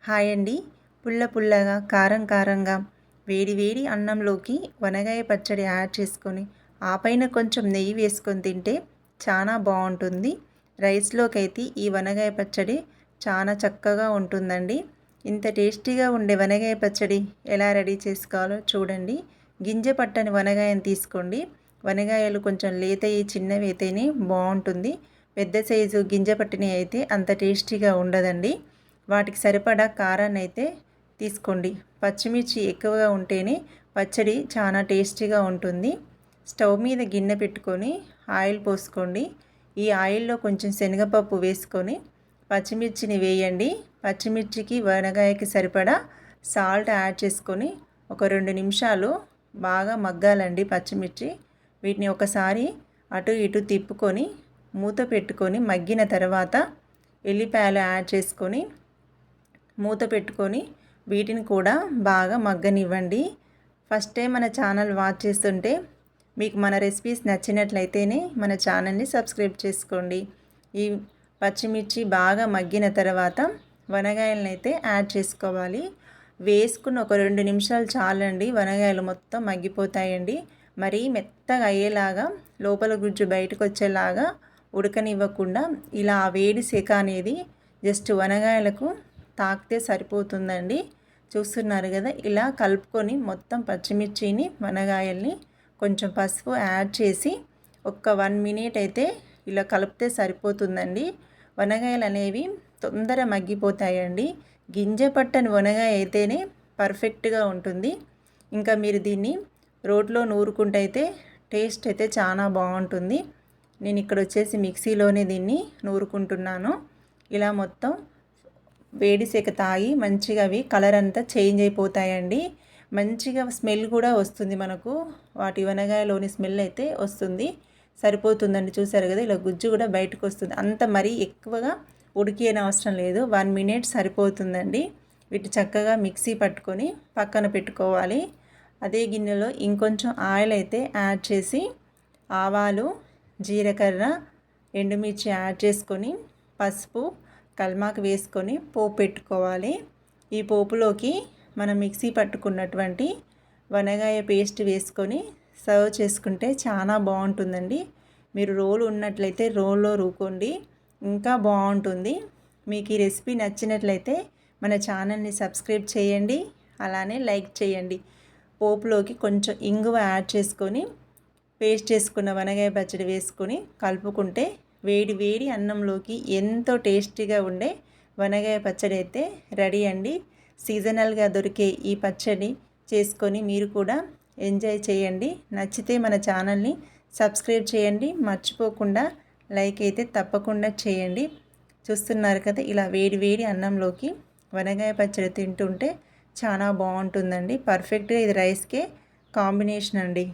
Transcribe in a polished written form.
Hi అండి. పుల్ల పుల్లగా, కారం కారంగా వేడి వేడి అన్నంలోకి వనగాయ పచ్చడి యాడ్ చేసుకొని ఆ పైన కొంచెం నెయ్యి వేసుకొని తింటే చాలా బాగుంటుంది. రైస్లోకైతే ఈ వనగాయ పచ్చడి చాలా చక్కగా ఉంటుందండి. ఇంత టేస్టీగా ఉండే వనగాయ పచ్చడి ఎలా రెడీ చేసుకోవాలో చూడండి. గింజ పట్టని వనగాయని తీసుకోండి. వనగాయలు కొంచెం లేతయి చిన్నవి అయితేనే బాగుంటుంది. పెద్ద సైజు గింజ పట్టినవి అయితే అంత టేస్టీగా ఉండదండి. వాటికి సరిపడా కారాన్ని అయితే తీసుకోండి. పచ్చిమిర్చి ఎక్కువగా ఉంటేనే పచ్చడి చాలా టేస్టీగా ఉంటుంది. స్టవ్ మీద గిన్నె పెట్టుకొని ఆయిల్ పోసుకోండి. ఈ ఆయిల్లో కొంచెం శనగపప్పు వేసుకొని పచ్చిమిర్చిని వేయండి. పచ్చిమిర్చికి వనగాయకి సరిపడా సాల్ట్ యాడ్ చేసుకొని ఒక 2 నిమిషాలు బాగా మగ్గాలండి పచ్చిమిర్చి. వీటిని ఒకసారి అటు ఇటు తిప్పుకొని మూత పెట్టుకొని మగ్గిన తర్వాత ఎల్లిపాయలు యాడ్ చేసుకొని మూత పెట్టుకొని వీటిని కూడా బాగా మగ్గనివ్వండి. ఫస్ట్ టైం మన ఛానల్ వాచ్ చేస్తుంటే మీకు మన రెసిపీస్ నచ్చినట్లయితేనే మన ఛానల్ని సబ్స్క్రైబ్ చేసుకోండి. ఈ పచ్చిమిర్చి బాగా మగ్గిన తర్వాత వనగాయలను అయితే యాడ్ చేసుకోవాలి. వేసుకున్న ఒక 2 నిమిషాలు చాలండి, వనగాయలు మొత్తం మగ్గిపోతాయండి. మరీ మెత్తగా అయ్యేలాగా లోపల గుజ్జు బయటకు వచ్చేలాగా ఉడకనివ్వకుండా ఇలా వేడి సెక అనేది జస్ట్ వనగాయలకు తాకితే సరిపోతుందండి. చూస్తున్నారు కదా, ఇలా కలుపుకొని మొత్తం పచ్చిమిర్చిని వనగాయల్ని కొంచెం పసుపు యాడ్ చేసి ఒక్క 1 మినిట్ అయితే ఇలా కలిపితే సరిపోతుందండి. వనగాయలు అనేవి తొందర మగ్గిపోతాయండి. గింజ పట్టని వనగాయ అయితేనే పర్ఫెక్ట్గా ఉంటుంది. ఇంకా మీరు దీన్ని రోట్లో నూరుకుంటే అయితే టేస్ట్ అయితే చాలా బాగుంటుంది. నేను ఇక్కడ వచ్చేసి మిక్సీలోనే దీన్ని నూరుకుంటున్నాను. ఇలా మొత్తం వేడి సెక తాగి మంచిగా అవి కలర్ అంతా చేంజ్ అయిపోతాయండి. మంచిగా స్మెల్ కూడా వస్తుంది మనకు. వాటి వనగాయలోని స్మెల్ అయితే వస్తుంది. సరిపోతుందండి. చూసారు కదా, ఇలా గుజ్జు కూడా బయటకు వస్తుంది. అంత మరీ ఎక్కువగా ఉడికేన అవసరం లేదు. 1 మినిట్ సరిపోతుందండి. వీటి చక్కగా మిక్సీ పట్టుకొని పక్కన పెట్టుకోవాలి. అదే గిన్నెలో ఇంకొంచెం ఆయిల్ అయితే యాడ్ చేసి ఆవాలు, జీలకర్ర, ఎండుమిర్చి యాడ్ చేసుకొని పసుపు, కల్మాకు వేసుకొని పోపు పెట్టుకోవాలి. ఈ పోపులోకి మనం మిక్సీ పట్టుకున్నటువంటి వనగాయ పేస్ట్ వేసుకొని సర్వ్ చేసుకుంటే చాలా బాగుంటుందండి. మీరు రోలు ఉన్నట్లయితే రోల్లో రుకోండి, ఇంకా బాగుంటుంది. మీకు ఈ రెసిపీ నచ్చినట్లయితే మన ఛానల్ని సబ్స్క్రైబ్ చేయండి, అలానే లైక్ చేయండి. పోపులోకి కొంచెం ఇంగువ యాడ్ చేసుకొని పేస్ట్ చేసుకున్న వనగాయ పచ్చడి వేసుకొని కలుపుకుంటే వేడి వేడి అన్నంలోకి ఎంతో టేస్టీగా ఉండే వనగాయ పచ్చడి అయితే రెడీ అండి. సీజనల్గా దొరికే ఈ పచ్చడి చేసుకొని మీరు కూడా ఎంజాయ్ చేయండి. నచ్చితే మన ఛానల్ని సబ్స్క్రైబ్ చేయండి. మర్చిపోకుండా లైక్ అయితే తప్పకుండా చేయండి. చూస్తున్నారు కదా, ఇలా వేడి వేడి అన్నంలోకి వనగాయ పచ్చడి తింటుంటే చాలా బాగుంటుందండి. పర్ఫెక్ట్గా ఇది రైస్కే కాంబినేషన్ అండి.